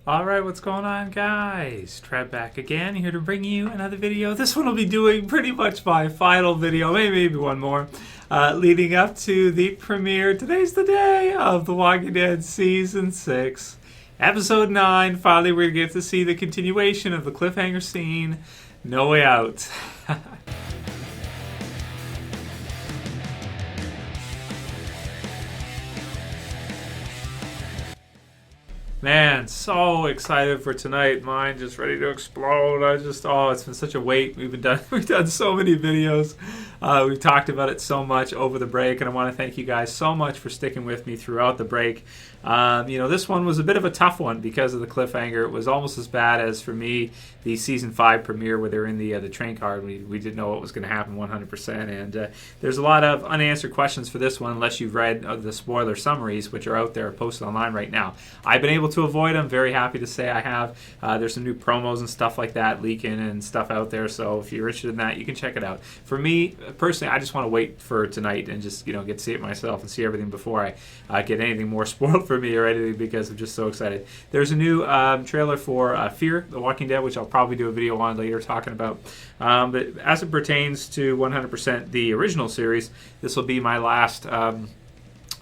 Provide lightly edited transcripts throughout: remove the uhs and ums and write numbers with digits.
Alright, what's going on, guys? Trev back again, here to bring you another video. This one will be doing pretty much my final video, maybe one more, leading up to the premiere. Today's the day of The Walking Dead Season 6, Episode 9. Finally, we're going to get to see the continuation of the cliffhanger scene, No Way Out. Man, so excited for tonight. Mind just ready to explode. It's been such a wait. We've done so many videos. We've talked about it so much over the break, and I want to thank you guys so much for sticking with me throughout the break. This one was a bit of a tough one because of the cliffhanger. It was almost as bad as, for me, the Season 5 premiere where they're in the train car. We didn't know what was going to happen 100%, and there's a lot of unanswered questions for this one unless you've read the spoiler summaries, which are out there posted online right now. I've been able to avoid them. Very happy to say I have. There's some new promos and stuff like that leaking and stuff out there, so if you're interested in that, you can check it out. For me, personally, I just want to wait for tonight and just get to see it myself and see everything before I get anything more spoiled for me or anything, because I'm just so excited. There's a new trailer for Fear the Walking Dead, which I'll probably do a video on later talking about. But as it pertains to 100% the original series, this will be my last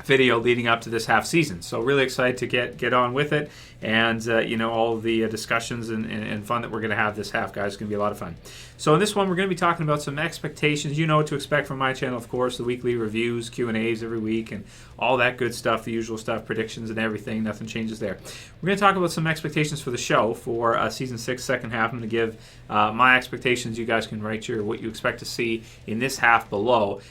video leading up to this half season, so really excited to get on with it, and all the discussions and fun that we're going to have this half, guys. It's going to be a lot of fun. So in this one, we're going to be talking about some expectations. You know what to expect from my channel, of course, the weekly reviews, Q&As every week, and all that good stuff, the usual stuff, predictions and everything. Nothing changes there. We're going to talk about some expectations for the show for Season 6, second half. I'm going to give my expectations. You guys can write what you expect to see in this half below.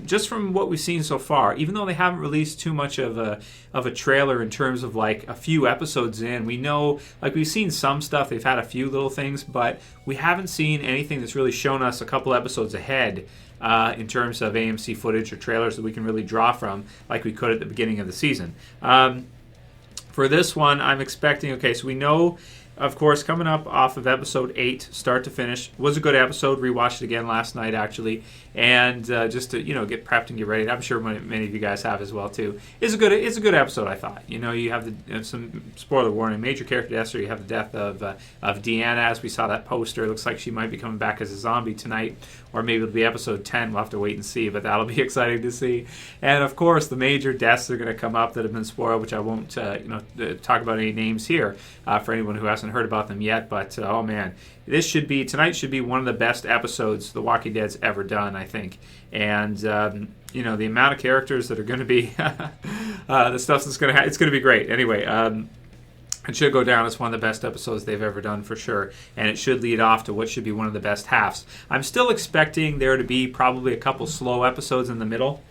Just from what we've seen so far, even though they haven't released too much of a trailer in terms of like a few episodes in, we know, like, we've seen some stuff. They've had a few little things, but we haven't seen anything that's really shown us a couple episodes ahead in terms of AMC footage or trailers that we can really draw from like we could at the beginning of the season. For this one, I'm expecting, so we know, of course, coming up off of episode 8, start to finish, was a good episode. Rewatched it again last night, actually, and just to get prepped and get ready. I'm sure many of you guys have as well too. It's a good episode, I thought. You have some spoiler warning, major character deaths. You have the death of Deanna, as we saw that poster. It looks like she might be coming back as a zombie tonight, or maybe it'll be episode 10. We'll have to wait and see, but that'll be exciting to see. And of course, the major deaths are going to come up that have been spoiled, which I won't talk about any names here for anyone who hasn't heard about them yet. But oh man, tonight should be one of the best episodes The Walking Dead's ever done, I think. And the amount of characters that are going to be the stuff that's going to it's going to be great. Anyway, it should go down as one of the best episodes they've ever done, for sure. And it should lead off to what should be one of the best halves. I'm still expecting there to be probably a couple slow episodes in the middle.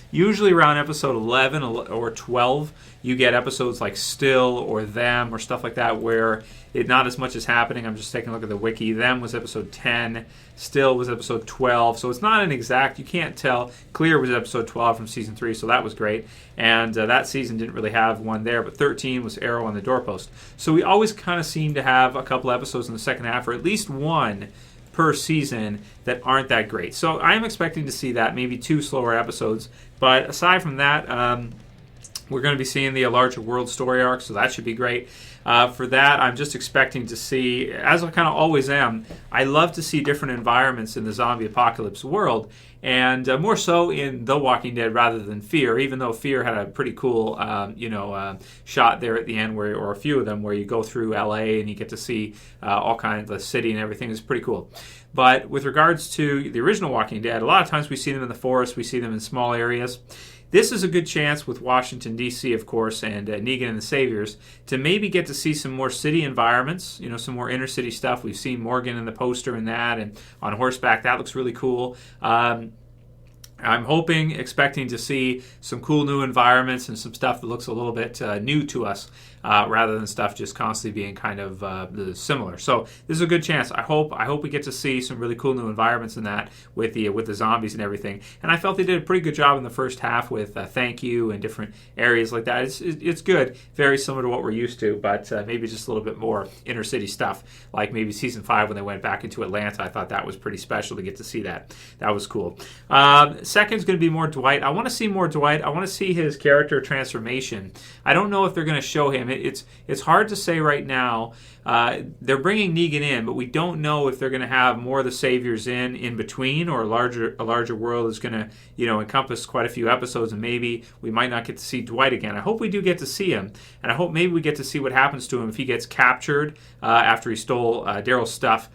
Usually around episode 11 or 12, you get episodes like Still or Them or stuff like that where not as much is happening. I'm just taking a look at the wiki. Them was episode 10. Still was episode 12. So it's not an exact, you can't tell. Clear was episode 12 from season 3, so that was great. And that season didn't really have one there, but 13 was Arrow on the Doorpost. So we always kind of seem to have a couple episodes in the second half, or at least one per season, that aren't that great. So I'm expecting to see that, maybe 2 slower episodes. But aside from that, we're going to be seeing the larger world story arc, so that should be great. For that, I'm just expecting to see, as I kind of always am, I love to see different environments in the zombie apocalypse world, and more so in The Walking Dead rather than Fear, even though Fear had a pretty cool shot there at the end, or a few of them, where you go through LA and you get to see all kinds of the city and everything. Is pretty cool. But with regards to the original Walking Dead, a lot of times we see them in the forest, we see them in small areas. This is a good chance with Washington, D.C., of course, and Negan and the Saviors, to maybe get to see some more city environments, some more inner city stuff. We've seen Morgan in the poster and that, and on horseback. That looks really cool. I'm expecting to see some cool new environments and some stuff that looks a little bit new to us, rather than stuff just constantly being kind of similar. So this is a good chance. I hope we get to see some really cool new environments in that with the zombies and everything. And I felt they did a pretty good job in the first half with Thank You and different areas like that. It's good, very similar to what we're used to, but maybe just a little bit more inner city stuff, like maybe season 5 when they went back into Atlanta. I thought that was pretty special to get to see that. That was cool. Second is going to be more Dwight. I want to see more Dwight. I want to see his character transformation. I don't know if they're going to show him. him. It's hard to say right now. They're bringing Negan in, but we don't know if they're going to have more of the saviors in between, or a larger world is going to encompass quite a few episodes, and maybe we might not get to see Dwight again. I hope we do get to see him, and I hope maybe we get to see what happens to him if he gets captured after he stole Daryl's stuff.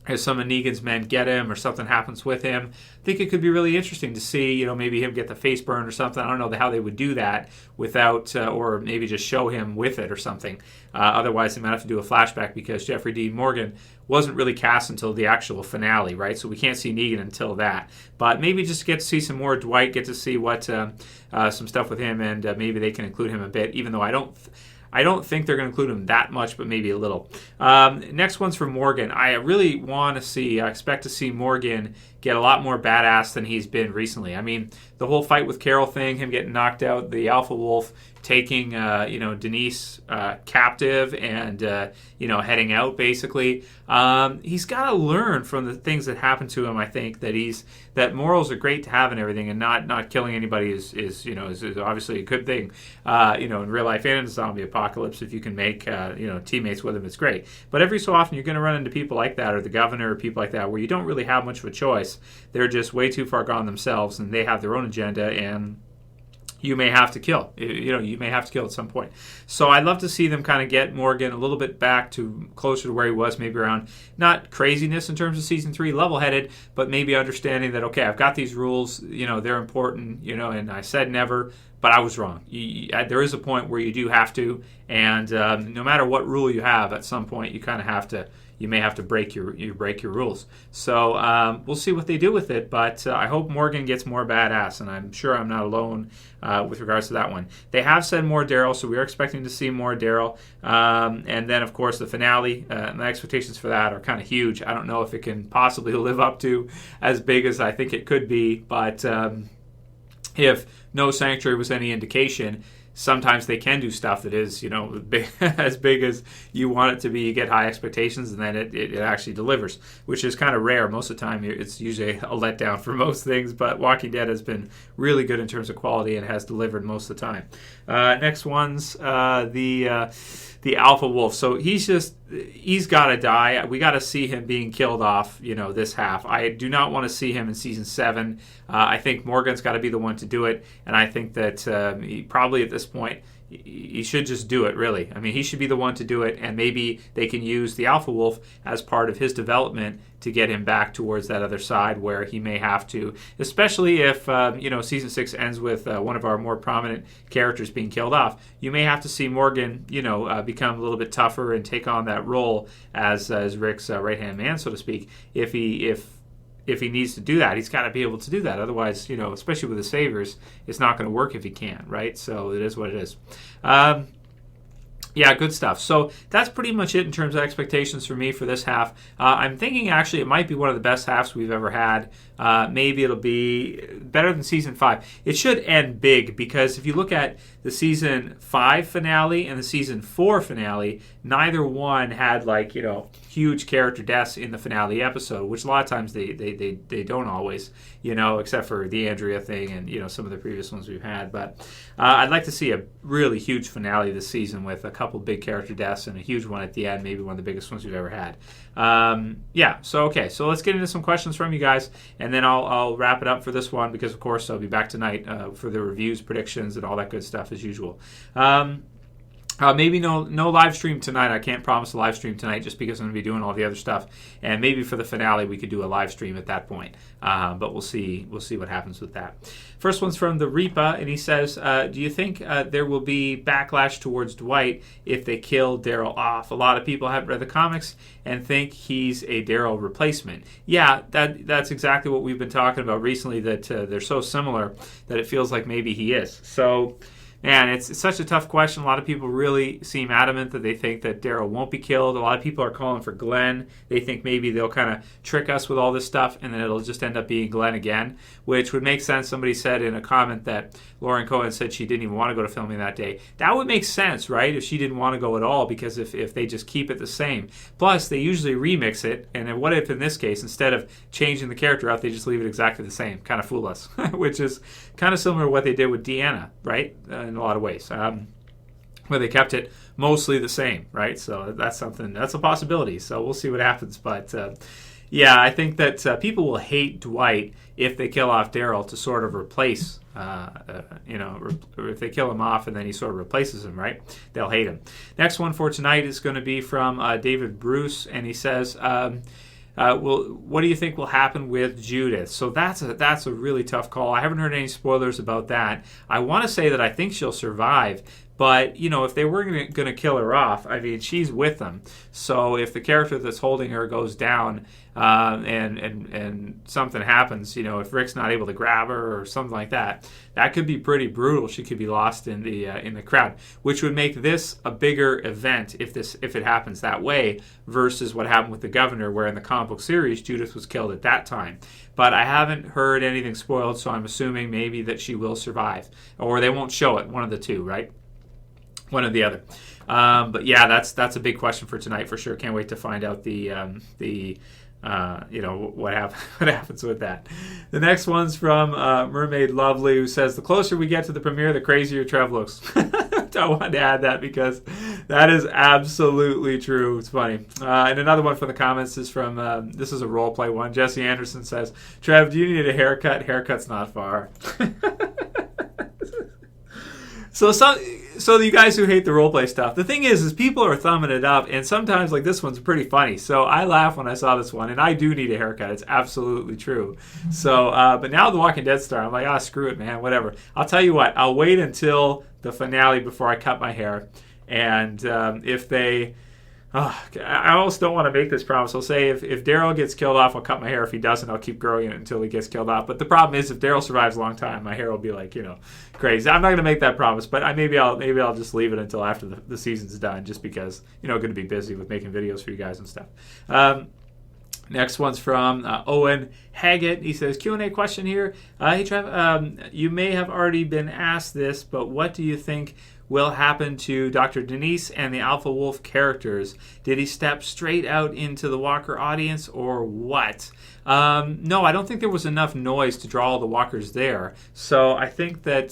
As some of Negan's men get him, or something happens with him. I think it could be really interesting to see, maybe him get the face burn or something. I don't know how they would do that without, or maybe just show him with it or something. Otherwise, they might have to do a flashback, because Jeffrey Dean Morgan wasn't really cast until the actual finale, right? So we can't see Negan until that. But maybe just get to see some more Dwight, get to see what some stuff with him, and maybe they can include him a bit, even though I don't think they're going to include him that much, but maybe a little. Next one's for Morgan. I really expect to see Morgan get a lot more badass than he's been recently. I mean, the whole fight with Carol thing, him getting knocked out, the Alpha Wolf taking, Denise captive and, heading out, basically. He's got to learn from the things that happened to him, I think, that morals are great to have and everything, and not killing anybody is obviously a good thing, in real life and in the zombie apocalypse. If you can make, teammates with him, it's great. But every so often you're going to run into people like that, or the governor, or people like that, where you don't really have much of a choice. They're just way too far gone themselves, and they have their own agenda, and you may have to kill. You may have to kill at some point. So I'd love to see them kind of get Morgan a little bit back to closer to where he was, maybe around, not craziness in terms of season 3, level-headed, but maybe understanding that, okay, I've got these rules, they're important, and I said never, but I was wrong. There is a point where you do have to, and no matter what rule you have, at some point you kind of have to. You may have to break your rules. So we'll see what they do with it, but I hope Morgan gets more badass, and I'm sure I'm not alone with regards to that one. They have said more Daryl, so we are expecting to see more Daryl. And then, of course, the finale, my expectations for that are kind of huge. I don't know if it can possibly live up to as big as I think it could be, but if No Sanctuary was any indication, sometimes they can do stuff that is, as big as you want it to be. You get high expectations, and then it actually delivers, which is kind of rare. Most of the time, it's usually a letdown for most things, but Walking Dead has been really good in terms of quality and has delivered most of the time. Next one's the Alpha Wolf. So he's got to die. We got to see him being killed off, this half. I do not want to see him in season 7. I think Morgan's got to be the one to do it, and I think that he probably at this point, he should just do it, really. I mean, he should be the one to do it, and maybe they can use the Alpha Wolf as part of his development to get him back towards that other side, where he may have to, especially if, season 6 ends with one of our more prominent characters being killed off. You may have to see Morgan, become a little bit tougher and take on that role as Rick's right-hand man, so to speak. If he needs to do that, he's got to be able to do that. Otherwise, especially with the Saviors, it's not going to work if he can't, right? So it is what it is. Yeah, good stuff. So that's pretty much it in terms of expectations for me for this half. I'm thinking actually it might be one of the best halves we've ever had. Maybe it'll be better than season 5. It should end big, because if you look at the season 5 finale and the season 4 finale, neither one had huge character deaths in the finale episode, which a lot of times they don't always, except for the Andrea thing and some of the previous ones we've had. But I'd like to see a really huge finale this season with a couple big character deaths and a huge one at the end, maybe one of the biggest ones we've ever had. So let's get into some questions from you guys, and then I'll wrap it up for this one, because of course I'll be back tonight for the reviews, predictions, and all that good stuff as usual. Maybe no live stream tonight. I can't promise a live stream tonight, just because I'm going to be doing all the other stuff. And maybe for the finale we could do a live stream at that point. But we'll see what happens with that. First one's from the Reapa, and he says, do you think there will be backlash towards Dwight if they kill Daryl off? A lot of people haven't read the comics and think he's a Daryl replacement. Yeah, that's exactly what we've been talking about recently, that they're so similar that it feels like maybe he is. So, man, it's such a tough question. A lot of people really seem adamant that they think that Daryl won't be killed. A lot of people are calling for Glenn. They think maybe they'll kind of trick us with all this stuff, and then it'll just end up being Glenn again, which would make sense. Somebody said in a comment that Lauren Cohen said she didn't even want to go to filming that day. That would make sense, right, if she didn't want to go at all, because if they just keep it the same. Plus, they usually remix it, and then what if in this case, instead of changing the character out, they just leave it exactly the same, kind of fool us, which is kind of similar to what they did with Deanna, right? In a lot of ways. where they kept it mostly the same, right? So that's a possibility. So we'll see what happens. But yeah, I think that people will hate Dwight if they kill off Daryl to sort of replace, if they kill him off and then he sort of replaces him, right? They'll hate him. Next one for tonight is going to be from David Bruce, and he says, what do you think will happen with Judith? So that's a really tough call. I haven't heard any spoilers about that. I want to say that I think she'll survive. But, if they were going to kill her off, I mean, she's with them. So if the character that's holding her goes down and something happens, if Rick's not able to grab her or something like that, that could be pretty brutal. She could be lost in the crowd, which would make this a bigger event if it happens that way versus what happened with the governor, where in the comic book series, Judith was killed at that time. But I haven't heard anything spoiled, so I'm assuming maybe that she will survive. Or they won't show it, one of the two, right? One or the other. But yeah, that's a big question for tonight for sure. Can't wait to find out what happens with that. The next one's from MermaidLuvly, who says, the closer we get to the premiere, the crazier Trev looks. I wanted to add that because that is absolutely true. It's funny. And another one from the comments is from, this is a role play one. Jessie Anderson says, Trev, do you need a haircut? Haircut's not far. So you guys who hate the roleplay stuff, the thing is people are thumbing it up, and sometimes like this one's pretty funny. So I laugh when I saw this one, and I do need a haircut. It's absolutely true. So, but now the Walking Dead star, I'm like, screw it, man, whatever. I'll tell you what, I'll wait until the finale before I cut my hair, and if they... I almost don't want to make this promise. I'll say if Daryl gets killed off, I'll cut my hair. If he doesn't, I'll keep growing it until he gets killed off. But the problem is, if Daryl survives a long time, my hair will be like, crazy. I'm not going to make that promise, but maybe I'll just leave it until after the season's done, just because, going to be busy with making videos for you guys and stuff. Next one's from Owen Haggett. He says, Q&A question here. Hey, Trev, you may have already been asked this, but what do you think will happen to Dr. Denise and the Alpha Wolf characters? Did he step straight out into the Walker audience or what? No, I don't think there was enough noise to draw all the walkers there. So I think that,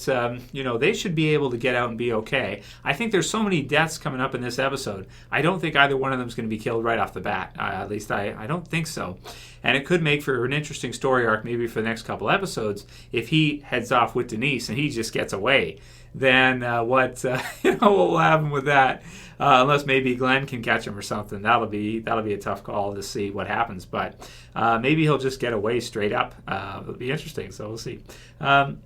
they should be able to get out and be okay. I think there's so many deaths coming up in this episode. I don't think either one of them is going to be killed right off the bat. At least I don't think so. And it could make for an interesting story arc maybe for the next couple episodes if he heads off with Denise and he just gets away. Then what will happen with that? Unless maybe Glenn can catch him or something. That'll be a tough call to see what happens. But maybe he'll just get away straight up. It'll be interesting. So we'll see. And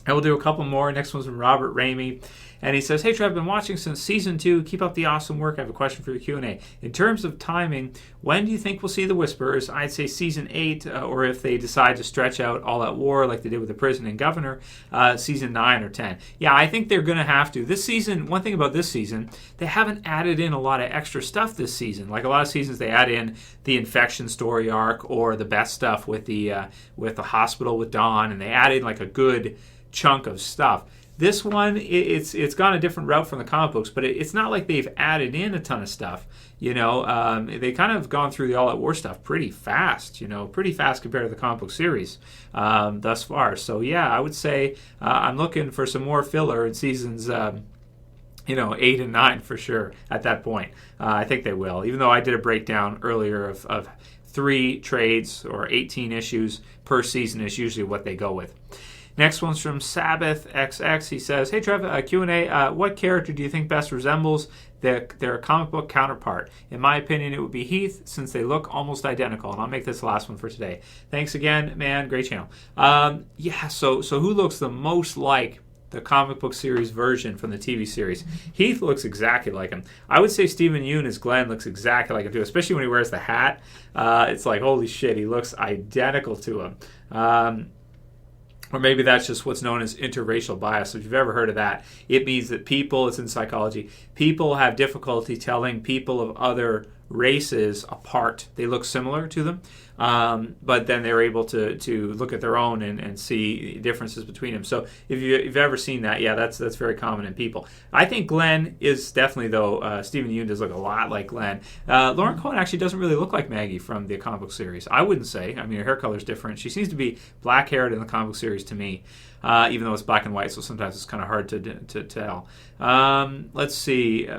we'll do a couple more. Next one's from Robert Ramey. And he says, hey, Trev, I've been watching since Season 2. Keep up the awesome work. I have a question for your Q&A. In terms of timing, when do you think we'll see the Whisperers? I'd say Season 8, or if they decide to stretch out All Out War like they did with the Prison and Governor, Season 9 or 10. Yeah, I think they're going to have to. This season, one thing about this season, they haven't added in a lot of extra stuff this season. Like a lot of seasons, they add in the infection story arc or the best stuff with the hospital with Dawn, and they add in like a good chunk of stuff. This one, it's gone a different route from the comic books, but it's not like they've added in a ton of stuff. They kind of gone through the All Out War stuff pretty fast, pretty fast compared to the comic book series thus far. So yeah, I would say I'm looking for some more filler in seasons 8 and 9 for sure at that point. I think they will, even though I did a breakdown earlier of 3 trades or 18 issues per season is usually what they go with. Next one's from Sabbath XX. He says, hey, Trev, Q&A, what character do you think best resembles their comic book counterpart? In my opinion, it would be Heath, since they look almost identical. And I'll make this the last one for today. Thanks again, man. Great channel. So who looks the most like the comic book series version from the TV series? Heath looks exactly like him. I would say Stephen Yeun as Glenn looks exactly like him too, especially when he wears the hat. It's like, holy shit, he looks identical to him. Or maybe that's just what's known as interracial bias. If you've ever heard of that, it means that people, it's in psychology, people have difficulty telling people of other races apart. They look similar to them, but then they're able to look at their own and see differences between them. So if you've ever seen that, yeah, that's very common in people. I think Glenn is definitely, though, Stephen Yeun does look a lot like Glenn. Lauren Cohen actually doesn't really look like Maggie from the comic book series. I wouldn't say. I mean, her hair color is different. She seems to be black-haired in the comic book series to me. Even though it's black and white, so sometimes it's kind of hard to tell. Let's see.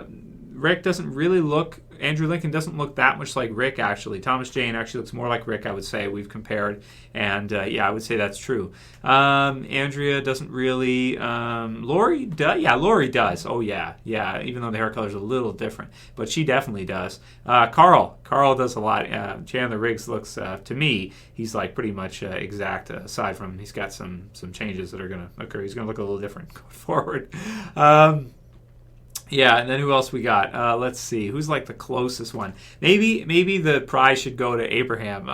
Rick doesn't really look, Andrew Lincoln doesn't look that much like Rick, actually. Thomas Jane actually looks more like Rick, I would say. We've compared, and yeah, I would say that's true. Andrea doesn't really, Lori does, yeah, Lori does. Oh, yeah, even though the hair color is a little different, but she definitely does. Carl does a lot. Chandler Riggs looks, to me, he's like pretty much exact, aside from he's got some changes that are going to occur. He's going to look a little different going forward. Yeah, and then who else we got? Let's see. Who's like the closest one? Maybe the prize should go to Abraham,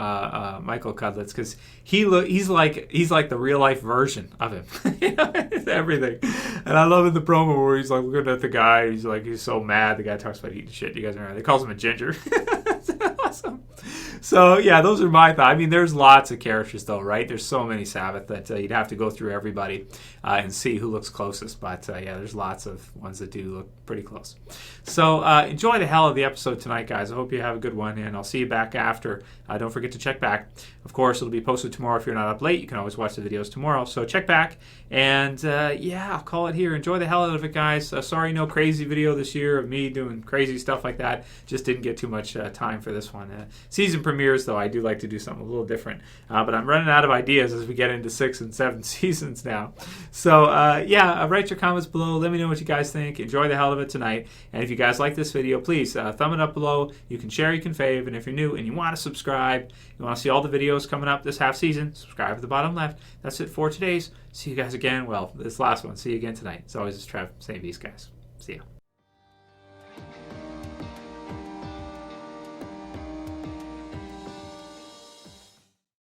Michael Cudlitz, because he's like the real life version of him. It's everything. And I love in the promo where he's like looking at the guy. He's so mad. The guy talks about eating shit. You guys know, they calls him a ginger. That's awesome. So yeah, those are my thoughts. I mean, there's lots of characters though, right? There's so many Sabbath that you'd have to go through everybody and see who looks closest. But yeah, there's lots of ones that do look pretty close. So enjoy the hell of the episode tonight, guys. I hope you have a good one, and I'll see you back after. Don't forget to check back. Of course, it'll be posted tomorrow if you're not up late. You can always watch the videos tomorrow. So check back, and yeah, I'll call it here. Enjoy the hell out of it, guys. Sorry, no crazy video this year of me doing crazy stuff like that. Just didn't get too much time for this one. Season premieres, though, I do like to do something a little different. But I'm running out of ideas as we get into 6 and 7 seasons now. So yeah, write your comments below. Let me know what you guys think. Enjoy the hell of it tonight. And if you guys like this video, please thumb it up below. You can share, you can fave, and if you're new and you want to subscribe, you want to see all the videos coming up this half season, subscribe at the bottom left. That's it for today's. See you guys again. Well, this last one. See you again tonight. As always, it's Trev. Same peace, guys. See ya.